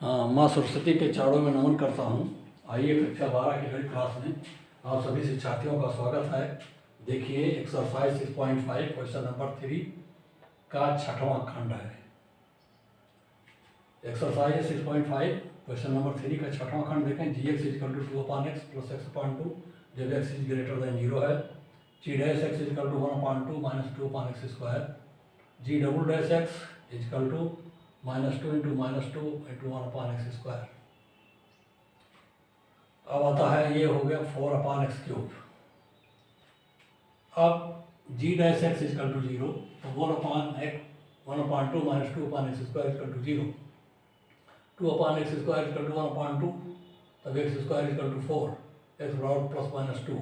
माँ सरस्वती के चरणों में नमन करता हूँ। आइए कक्षा 12 की गणित क्लास में आप सभी शिक्षार्थियों का स्वागत है। देखिए एक्सरसाइज 6.5 क्वेश्चन नंबर 3 का छठवां खंड है। एक्सरसाइज 6.5 क्वेश्चन नंबर 3 का छठवां खंड देखें। G x equal to 2/x plus x/2 जब x इज ग्रेटर देन 0 है। G dash x equal to 1/2 minus 2/x square. G double dash x equal to -2 into -2 into 1/x square. अब आता है, ये हो गया 4/x क्यूब। अब G dash x equal to 0 तो 1/2 minus 2/x square equal to 0। 2/x square equal to 1/2 तब x square equal to 4, x बराबर प्लस माइनस 2।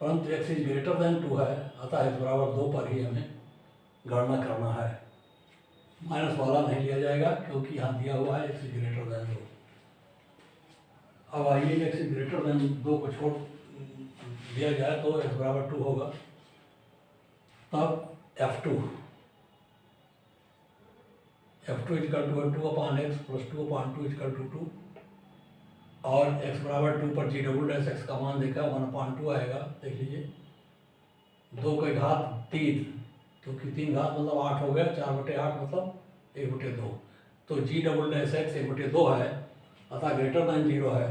परंतु x इज ग्रेटर देन 2 है, अतः x बराबर 2 पर ही हमें गणना करना है। माइनस वाला नहीं लिया जाएगा क्योंकि यहाँ दिया हुआ है x इज ग्रेटर देन 2। अब आइए x इज ग्रेटर देन 2 को छोड़ दिया जाए तो x बराबर 2 होगा। तब f2 equal to 2/x plus 2/2 equal to 2 और x बराबर 2 पर जी डबल डैश एक्स का मान देखा 1/2 आएगा। देख लीजिए 2 की घात 3 क्योंकि 3 घात मतलब 8 हो गया, 4/8 मतलब 1/2। तो जी डबल डैश एक्स 1/2 है, अतः ग्रेटर देन 0 है।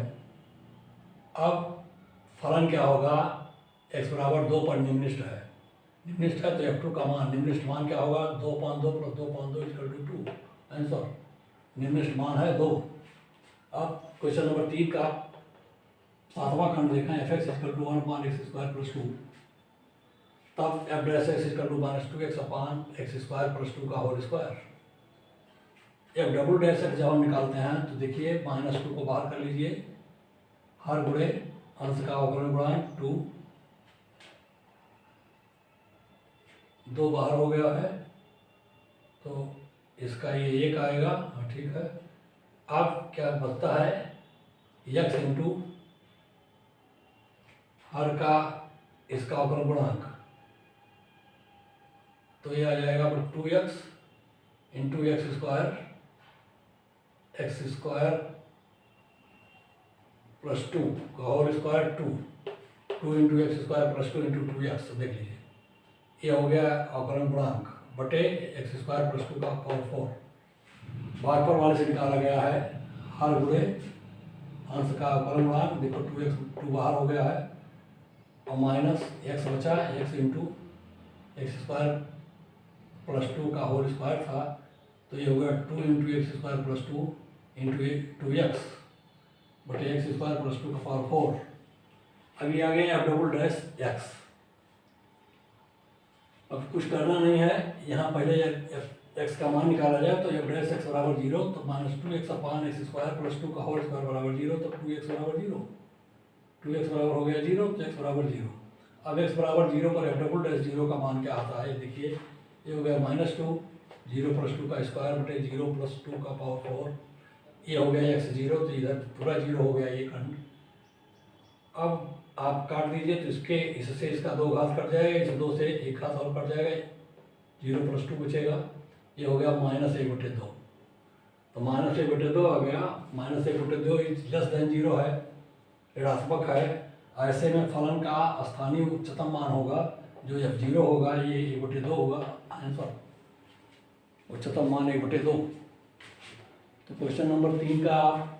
अब फलन क्या होगा, x बराबर 2 पर निम्निष्ठ है। निम्निष्ठ है तो f2 का मान, निम्निष्ठ मान क्या होगा 2/2 प्लस 2/2 इजकल टू 2। आंसर निम्निष्ठ मान है 2। अब क्वेश्चन नंबर 3 का सातवां खंड देखा। f(x) equal to 1/x square plus 2 तब f dash x equal to -2x/x square plus 2 का whole square. f double dash x जब हम निकालते हैं तो देखिए -2 को बाहर कर लीजिए, हर गुणे अंश का अवकलन गुणांक 2, 2 बाहर हो गया है तो इसका ये 1 आएगा। हाँ ठीक है। अब क्या बचता है, x इंटू हर का इसका अवकलन गुणांक, तो ये आ जाएगा 2x into x square plus 2 का whole square 2 into x square plus 2 into 2x। देख लीजिए ये हो गया अवकलन गुणांक बटे एक्स स्क्वायर प्लस 2 का पावर 4। भागफल वाले से निकाला गया है हर गुणे अंश का अवकलन गुणांक। देखो 2 बाहर हो गया है और माइनस x बचा, x into x square plus 2 का होल स्क्वायर था, तो ये हो गया 2 into x square plus 2 into 2x बटे एक्स स्क्वायर प्लस 2 का पावर 4। अभी आ गए f डबल डैश एक्स। अब कुछ करना नहीं है, यहाँ पहले x का मान निकाला जाए तो f डैश एक्स बराबर 0 तो -2x/x स्क्वायर प्लस 2 का होल स्क्वायर बराबर 0, तो 2x बराबर 0, 2x बराबर हो गया 0 तो x बराबर 0। अब x बराबर 0 पर f डबल डैश 0 का मान क्या आता है, देखिए ये हो गया -2, 0 प्लस 2 का स्क्वायर बटे 0 प्लस 2 का पावर 4। ये हो गया x 0, तो इधर पूरा 0 हो गया ये खंड। अब आप काट दीजिए तो इससे इसका 2 घात कट जाएगा, इस 2 से 1 घात और कट जाएगा, 0 प्लस 2 बचेगा। ये हो गया -1/2, तो -1/2 आ गया। -1/2 इज लेस देन 0 है, ऋणात्मक है। ऐसे में फलन का स्थानीय उच्चतम मान होगा जो f0 होगा, ये 1/2 होगा। आंसर उच्चतम मान 1/2। तो क्वेश्चन नंबर 3 का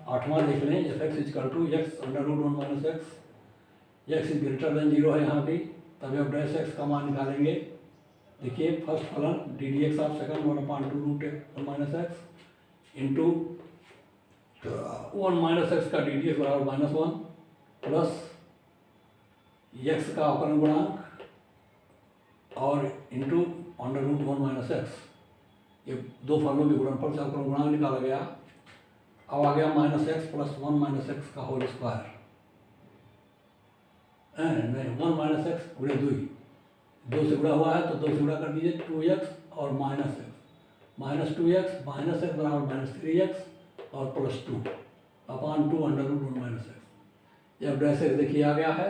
आठवां देख लें। f(x) equal to x √1 - x, x is greater than 0 है यहाँ भी, तब f डैश एक्स का मान निकालेंगे। देखिए फर्स्ट फलन ddx of second 1/2 √1 - x into 1 - x का ddx बराबर -1 प्लस x का अवकलन गुणांक और इंटू √1 - x। ये दो फलनों के गुणनफल से अवकलन गुणांक निकाला गया। अब आ गया -x प्लस 1 - x का होल स्क्वायर, नहीं 1 - x गुणे 2 से गुणा हुआ है तो 2 से गुणा कर दीजिए, 2x और -x, -2x -x बराबर -3x और प्लस 2/2 √1 - x। ये f डैश एक्स देखिए आ गया है।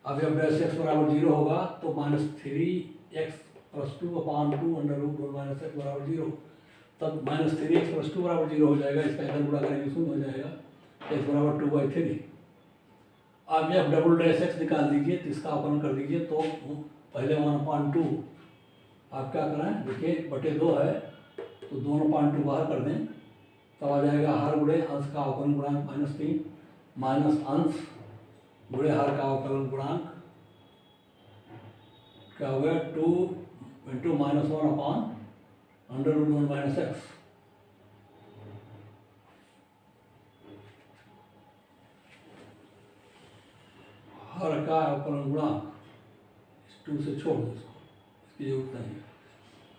अब f डैश एक्स बराबर 0 होगा तो -3x प्लस 2/2 √1 - x बराबर 0। तब -3x+2 बराबर 0 हो जाएगा। इसका इधर गुणा करेंगे 0 हो जाएगा, x बराबर 2/3। अब जब डबल डैश x निकाल दीजिए तो इसका अवकलन कर दीजिए, तो पहले 1/2 आप क्या करें, देखिए बटे 2 है तो 2/2 बाहर कर दें, तब आ जाएगा हर गुणे अंश का अवकलन गुणांक -3 माइनस अंश गुणे हर का अवकलन गुणांक क्या हो गया 2 × -1/√1 - x। हर का अवकलन गुणांक, इस 2 से छोड़ दो इसको, इसकी जरूरत नहीं है।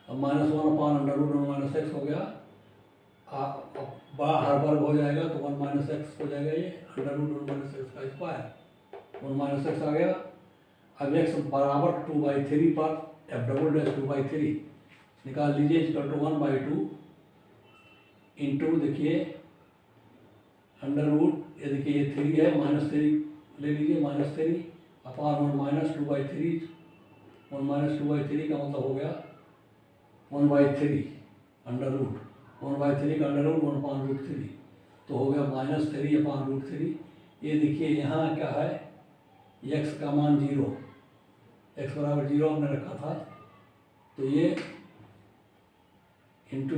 अब -1/√1 - x हो गया, हर वर्ग हो जाएगा तो 1 - x हो जाएगा, ये √1 - x का स्क्वायर 1 - x आ गया। अब x बराबर 2/3 पर f डबल डैश 2/3 निकाल लीजिए, इक्वल टू 1/2 इंटू देखिए √ ये देखिए ये 3 है, -3 ले लीजिए, -3 अपान 1 - 2/3 1 - 2/3 का मतलब हो गया 1/3 √ 1/3 का √ 1/√3 तो हो गया -3/√3। ये देखिए यहाँ क्या है, x का मान 0, x बराबर 0 हमने रखा था, तो ये इंटू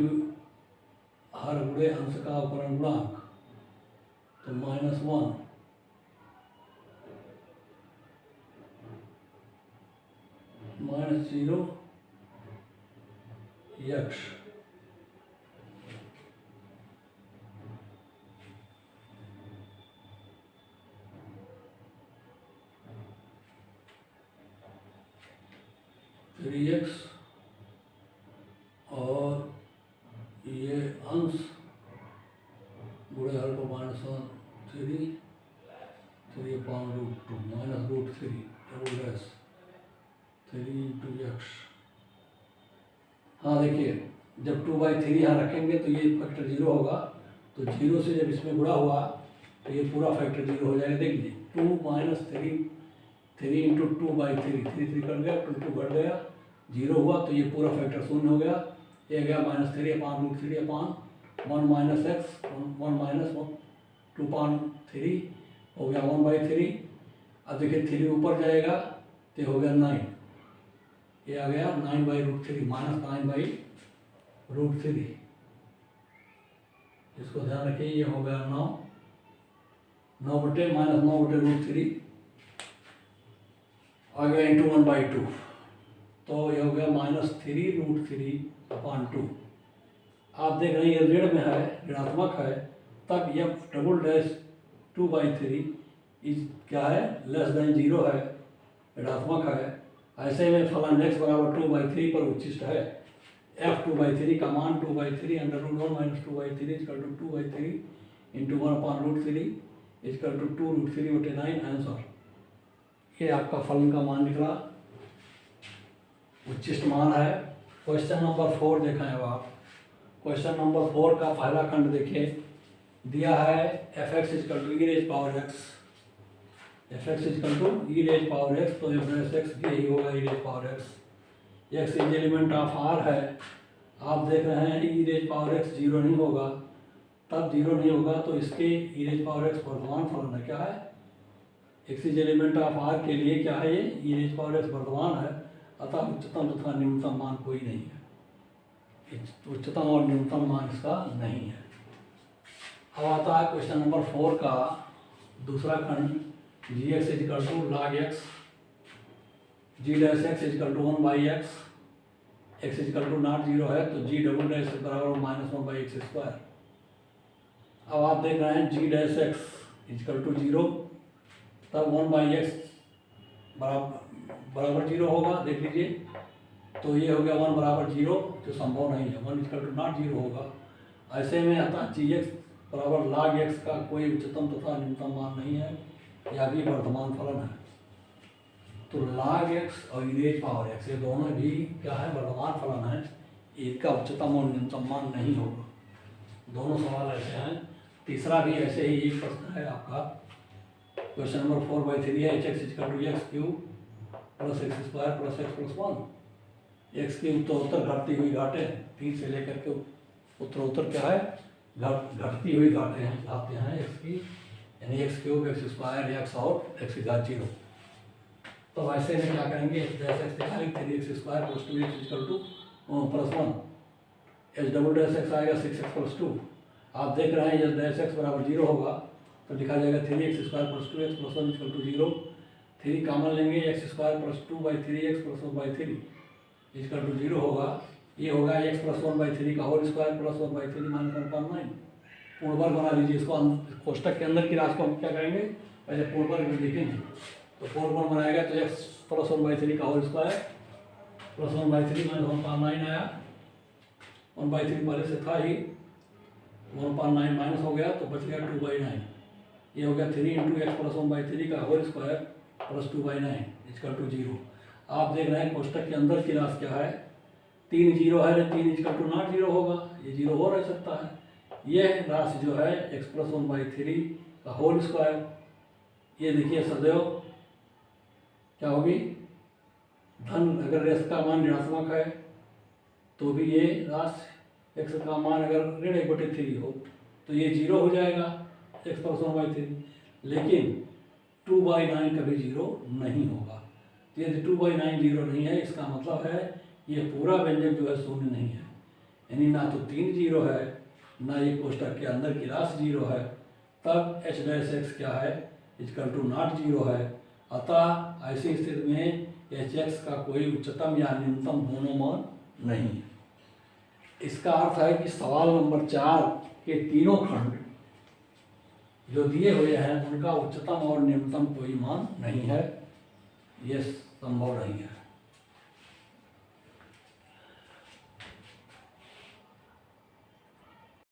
हर गुणे अंश का अवकलन गुणांक, तो -1 -0 x थ्री एक्स और ये अंश गुणे हर को -3 3/√2 -√3 डबल डैश 3 × x। हाँ देखिए, जब 2/3 यहाँ रखेंगे तो ये फैक्टर 0 होगा, तो 0 से जब इसमें गुणा हुआ तो ये पूरा फैक्टर 0 हो जाएगा। देख लीजिए 2 - 3 × 2/3 3 कट गया, 2 घट गया, 0 हुआ तो ये पूरा फैक्टर 0 हो गया। ये गया -3/√3 अपान 1 - x 1 - 2/3 हो गया 1/3। अब देखिए 3 ऊपर जाएगा तो हो गया 9, ये आ गया 9/√3 -9/√3। इसको ध्यान रखिए, ये हो गया 9 -9/√3 आ गया इंटू 1/2, तो ये हो गया -3√3/2। आप देख रहे हैं ये ऋण में है, ऋणात्मक है, तब यह डबल डैश 2/3 इज क्या है, <0 है, ऋणात्मक है। ऐसे में फलन x बराबर 2/3 पर उच्चिष्ट है। f 2/3 का मान 2/3 √1 - 2/3 equal to 2/3 into 1/√3 equal to 2√3/9 answer. ये आपका फलन का मान निकला, उच्चिष्ट मान है। क्वेश्चन नंबर 4 देखें। अब आप क्वेश्चन नंबर 4 का पहला खंड देखिए, दिया है f(x) = e⁻x, f(x) = e⁻x, तो f(x) यही होगा e⁻x। x is element of R है। आप देख रहे हैं e⁻x 0 नहीं होगा, तब 0 नहीं होगा तो इसके e⁻x वर्तमान फलन है। क्या है, x is element of R के लिए क्या है, ये e⁻x वर्तमान है, अतः उच्चतम तथा न्यूनतम मान कोई नहीं है। उच्चतम और न्यूनतम मान इसका नहीं है। अब आता है क्वेश्चन नंबर 4 का दूसरा खंड, g(x) = log x, g'(x) = 1/x, x = 0 है तो g डबल डैश बराबर -1/x²। अब आप देख रहे हैं g'(x) = 0, तब 1/x बराबर 0 होगा। देख लीजिए, तो ये हो गया 1 बराबर 0, जो संभव नहीं है, 1 = 0 होगा। ऐसे में अतः g(x) बराबर log x का कोई उच्चतम तथा न्यूनतम मान नहीं है, यह भी वर्तमान फलन है। तो log x और e⁻x ये दोनों भी क्या है, वर्तमान फलन है, इनका उच्चतम और न्यूनतम मान नहीं होगा। दोनों सवाल ऐसे हैं। तीसरा भी ऐसे ही एक प्रश्न है आपका, क्वेश्चन नंबर 4/3 है, h(x) = x³ + x² + x + 1। x³ तो उत्तर घटती हुई घाटे 3 से लेकर के उत्तरोत्तर क्या है, घटती हुई घाते हैं एक्स की, यानी x cube, x square, x और एक्स की घात 0। तो ऐसे में क्या करेंगे, एक्स निकालेंगे, 3x square plus 2x equal to +1, H double dash x आएगा 6x प्लस 2। आप देख रहे हैं जब डैश एक्स बराबर 0 होगा तो लिखा जाएगा 3x square plus 2x plus 1 equal to 0। 3 common लेंगे, x square plus 2/3x plus 1/3 equal to 0 होगा। ये होगा x प्लस 1/3 का होल स्क्वायर प्लस 1/3 माइनस 1/9। पूर्ण वर्ग बना लीजिए इसको, कोष्टक के अंदर की राशि को हम क्या करेंगे, पहले पूर्ण वर्ग में लिखेंगे। तो पूर्ण वर्ग बनाएगा तो x प्लस 1/3 का होल स्क्वायर प्लस 1/3 माइनस 1/9 आया। 1/3 पहले से था ही, 1/9 माइनस हो गया तो बच गया 2/9। ये हो गया 3 × x प्लस 1/3 का whole square plus 2/9 equal to 0। आप देख रहे हैं कोष्टक के अंदर की राशि क्या है, 3 0 है, 3 इक्वल टू नॉट 0 होगा, ये 0 हो नहीं सकता है। यह राशि जो है x प्लस 1/3 का होल स्क्वायर, ये देखिए सदैव क्या होगी, धन, अगर x का मान ऋणात्मक है तो भी ये राशि x का मान अगर ऋण 1/3 हो तो ये 0 हो जाएगा x प्लस 1/3, लेकिन 2/9 कभी 0 नहीं होगा। तो यदि 2/9 0 नहीं है, इसका मतलब है ये पूरा व्यंजक जो है शून्य नहीं है, यानी ना तो 3 0 है, ना ये कोष्टक के अंदर की राशि 0 है, तब h डैश x क्या है, इक्वल टू नॉट 0 है। अतः ऐसी स्थिति में एच एक्स का कोई उच्चतम या न्यूनतम दोनों मान नहीं है। इसका अर्थ है कि सवाल नंबर 4 के तीनों खंड जो दिए हुए हैं उनका उच्चतम और न्यूनतम कोई मान नहीं है, ये संभव नहीं है।